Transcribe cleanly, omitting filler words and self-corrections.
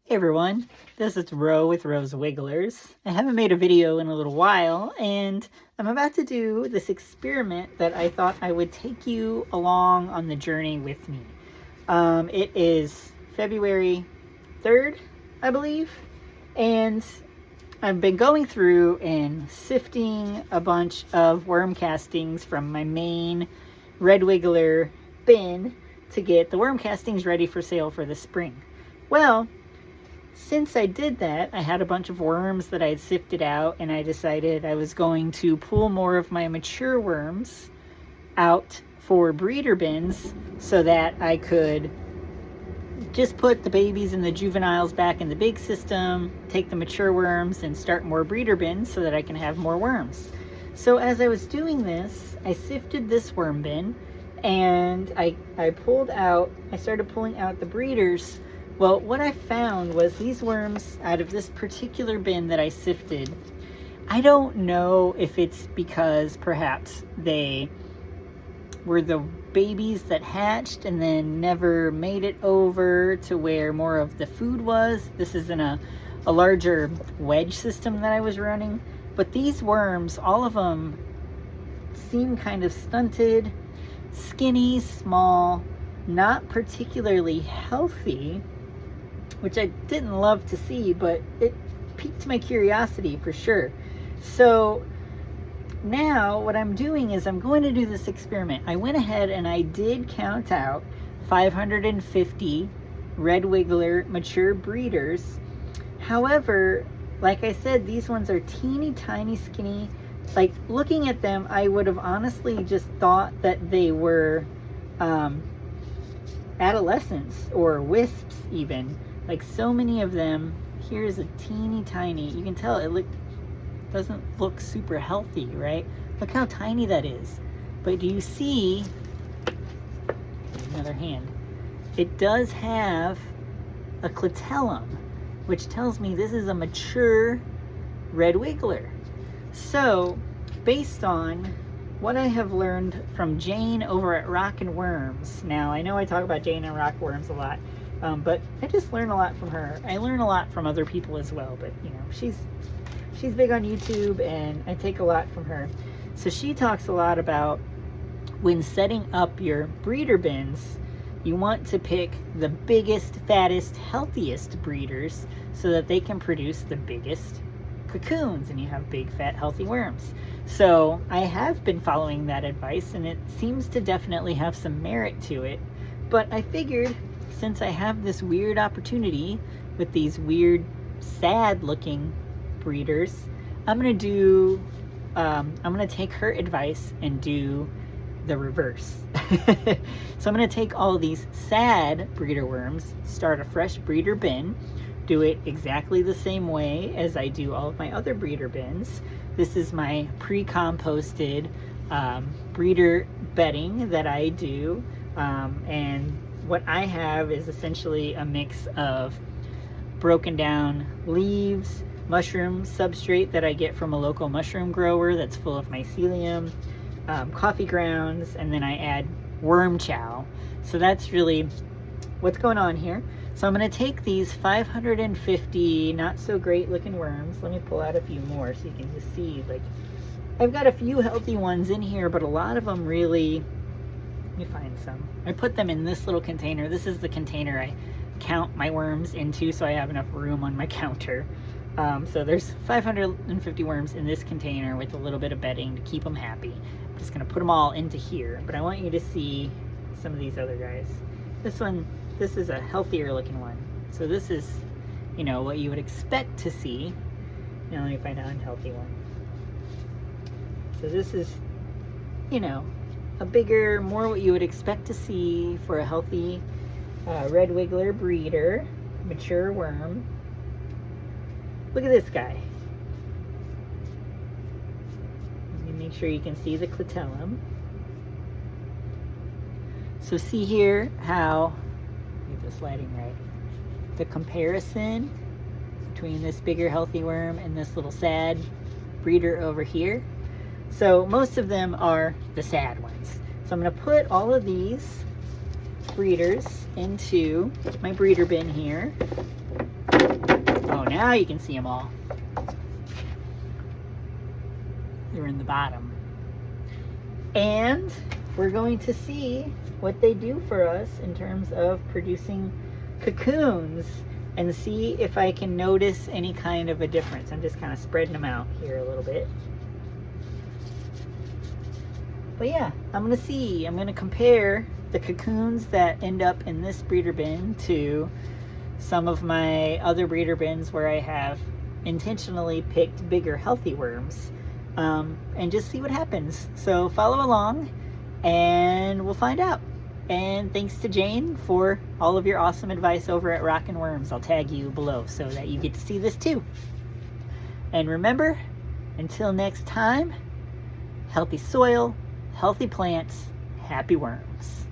Hey everyone, this is Ro with Ro's Wigglers. I haven't made a video in a little while, and I'm about to do this experiment that I thought I would take you along on the journey with me. It is February 3rd, I believe, and I've been going through and sifting a bunch of worm castings from my main Red Wiggler bin to get the worm castings ready for sale for the spring. Well, since I did that, I had a bunch of worms that I had sifted out, and I decided I was going to pull more of my mature worms out for breeder bins so that I could just put the babies and the juveniles back in the big system, take the mature worms and start more breeder bins so that I can have more worms. So as I was doing this, I sifted this worm bin and I started pulling out the breeders. Well, what I found was these worms out of this particular bin that I sifted, I don't know if it's because perhaps they were the babies that hatched and then never made it over to where more of the food was. This is in a larger wedge system that I was running. But these worms, all of them seem kind of stunted, skinny, small, not particularly healthy, which I didn't love to see, but it piqued my curiosity for sure. So now what I'm doing is I'm going to do this experiment. I went ahead and I did count out 550 Red Wiggler mature breeders. However, like I said, these ones are teeny tiny, skinny. Like, looking at them, I would have honestly just thought that they were adolescents or wisps even. Like, so many of them. Here's a teeny tiny, you can tell it doesn't look super healthy, right? Look how tiny that is. But do you see, another hand, it does have a clitellum, which tells me this is a mature Red Wiggler. So based on what I have learned from Jayne over at Rockin' Worms, now I know I talk about Jayne and Rock Worms a lot, but I just learn a lot from her. I learn a lot from other people as well, but you know, she's big on YouTube and I take a lot from her. So she talks a lot about when setting up your breeder bins, you want to pick the biggest, fattest, healthiest breeders so that they can produce the biggest cocoons and you have big, fat, healthy worms. So I have been following that advice and it seems to definitely have some merit to it. But I figured, since I have this weird opportunity with these weird, sad looking breeders, I'm gonna take her advice and do the reverse. So I'm gonna take all these sad breeder worms, start a fresh breeder bin, do it exactly the same way as I do all of my other breeder bins. This is my pre-composted breeder bedding that I do, and what I have is essentially a mix of broken down leaves, mushroom substrate that I get from a local mushroom grower that's full of mycelium, coffee grounds, and then I add worm chow. So that's really what's going on here. So I'm going to take these 550 not so great looking worms. Let me pull out a few more so you can just see, like, I've got a few healthy ones in here, but a lot of them really, let me find some. I put them in this little container. This is the container I count my worms into so I have enough room on my counter. So there's 550 worms in this container with a little bit of bedding to keep them happy. I'm just gonna put them all into here, but I want you to see some of these other guys. This is a healthier looking one. So this is, you know, what you would expect to see. Now let me find an unhealthy one. So this is, you know, a bigger, more what you would expect to see for a healthy Red Wiggler breeder, mature worm. Look at this guy. Let me make sure you can see the clitellum. So see here how, get this lighting right, the comparison between this bigger healthy worm and this little sad breeder over here. So most of them are the sad ones. So I'm going to put all of these breeders into my breeder bin here. now you can see them all. They're in the bottom. And we're going to see what they do for us in terms of producing cocoons and see if I can notice any kind of a difference. I'm just kind of spreading them out here a little bit. But yeah, I'm going to see. I'm going to compare the cocoons that end up in this breeder bin to some of my other breeder bins where I have intentionally picked bigger healthy worms, and just see what happens. So follow along and we'll find out. And thanks to Jayne for all of your awesome advice over at Rockin' Worms. I'll tag you below so that you get to see this too. And remember, until next time, healthy soil, healthy plants, happy worms.